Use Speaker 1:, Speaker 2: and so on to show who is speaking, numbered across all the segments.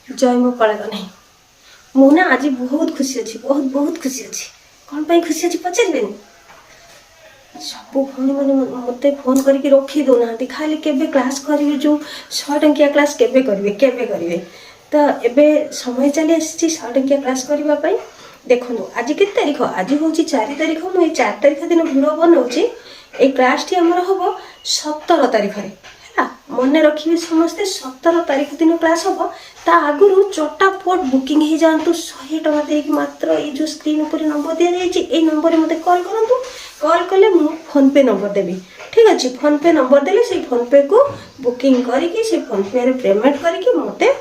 Speaker 1: जय मो पड़ेगा नहीं मुझे आज बहुत खुशी अच्छी बहुत बहुत खुशी अच्छी कौन पाई खुशी अच्छी पचारे सब भौणी मैंने मत फोन करके रखी दौना खाली केबे क्लास करेंगे जो 100 टंकिया क्लास केबे करेंगे तो एबे समय चली आसी 100 टंकिया क्लास करने देखो आज के तारीख आज हूँ 4 तारीख मुझे 4 तारीख दिन भिड बनाऊँगी ये क्लास टी आमर हम 17 तारीख है मन रखिए समस्ते 17 तारीख दिन क्लास हम ता आगुरी चटापट बुकिंग हो जातु 100 टका देक मात्र ये जो स्क्रीन पर नंबर दि जाए नंबर मत कॉल करूँ कॉल कले मु फोन पे नंबर देवी ठीक अच्छे फोन पे नंबर देले से फोन पे को बुकिंग करके से फोन पे पेमेंट करके मते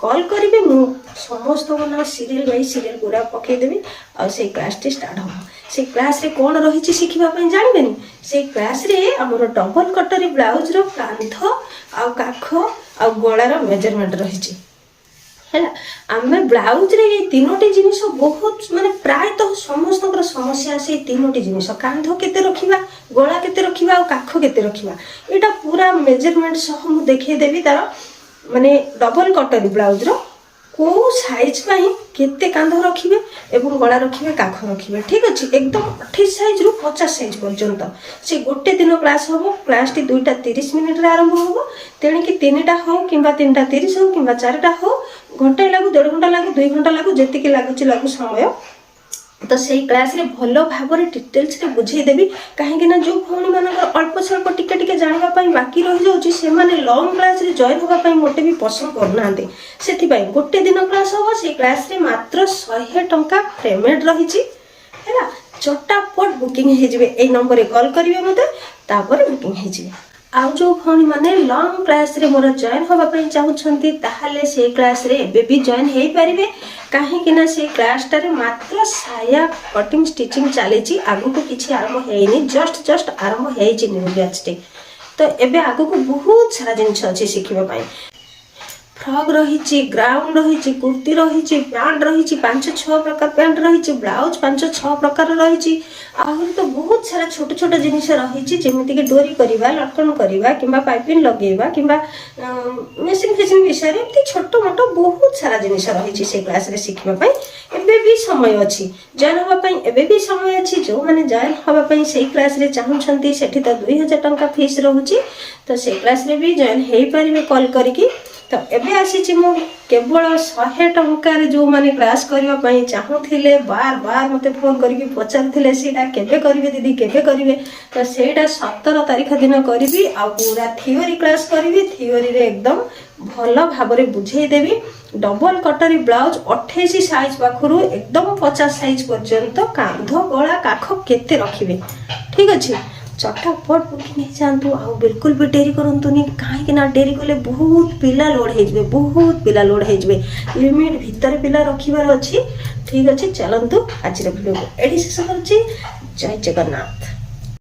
Speaker 1: कॉल करेंगे मु समस्त ना सीरियल बाई सीरियल पूरा पकईदेवी आ से क्लास टी स्टार्ट हम से क्लास रे कौन रही शिखापी जानबे से क्लास रे आमर डबल कटरी ब्लाउज रो कांध आ काख आ गलार मेजरमेंट रही है आम ब्लाउज रे ये 3टी जिनिस बहुत माने प्रायतः समस्त समस्या से 3टी जिनिस कांध केते रखिबा गला केते रखिबा आ काख केते रखिबा एटा पूरा मेजरमेंट सह मु देखै देबी तार माने डबल कटरी ब्लाउज रो को साइज पाई केते कांध रखिबे एवं गला रखिबे काख रखिबे ठीक अछि एकदम 28 साइज रु 50 साइज पर्यंत से गोटे दिन क्लास हो क्लास टी 2टा 30 मिनिट रे आरंभ हो तेणी कि 3टा हो किंबा 3टा 30 हो किंबा 4टा हो घंटा लागू 1.5 घंटा लागू 2 घंटा लागू जेतिके लागू समय तो से क्लास रे भलो भाव रे डिटेल्स रे बुझे देबी कहीं ना जो भौणी मानकर अल्प स्वल्प टिके टिके जानिबा पई बाकी रहि जाउची से माने लॉन्ग क्लास रे जॉइन होबा पई मोटे भी पसंद करनांते सेथि पई गोटे दिन क्लास होबो से क्लास रे मात्र 100 टंका पेमेंट रहिची हैला चटापट बुकिंग हे जिवे ए नंबर रे कॉल करिवे मते तापर बुकिंग हे जिवे आउ जो भौणी माने लॉन्ग क्लास रे मोर जॉइन होबा पई चाहुछंती ताहाले से क्लास रे एबे भी जॉइन हेई परिबे काहे कि ना से क्लास टारे मात्र साया कटिंग स्टिचिंग चली आगु को किसी आरंभ है जस्ट आरंभ है न्यू बैच टे तो एबे आगु को बहुत सारा जिनिस अच्छे शिखा फ्रॉक रही ग्राउंड रही कुर्ती रही पैंट रही 5-6 प्रकार पैंट रही ब्लाउज 5-6 प्रकार रही आहरी तो बहुत सारा छोट छोट जिनिस रही जमीक डोरी करवा लटकन करवा कि पाइपिंग लगेगा कि मेसीन फेसीन विषय एमती छोट मोट बहुत सारा जिनिस रही से क्लास रे शिखापी एबे भी समय अच्छी जॉइन होगापी एबे भी समय अच्छी जो मैंने जॉइन होगापी से क्लास रे चाहूँगी सेठी तो 2000 टंका फीस रोचे तो से क्लास रे भी जॉइन हो पारे कॉल करके तो एबे आसी मु केवल 100 टंकार जो माने क्लास करने चाहूले बार बार मते फोन करके पचारे सीटा केबे करिवे दीदी केबे करिवे तो सेटा 17 तारीख दिन करी आ पूरा थियोरी क्लास करी थियोरी रे एकदम भल भाव रे बुझे देवी डबल कटरी ब्लाउज 28 साइज पाखरु एकदम 50 साइज पर्यंत कांध गला काख केते रखिबे ठीक अच्छे चटापट बुकिंग हो जातु आ बिल्कुल भी डेरी करतुनि कहीं डेरी कले बहुत पिला लोड हो बहुत पिला लोड हो लिमिट भितर पिला रखिबार अच्छी ठीक अच्छे चलतु आज वीडियो को एडी शेष कर जय जगन्नाथ।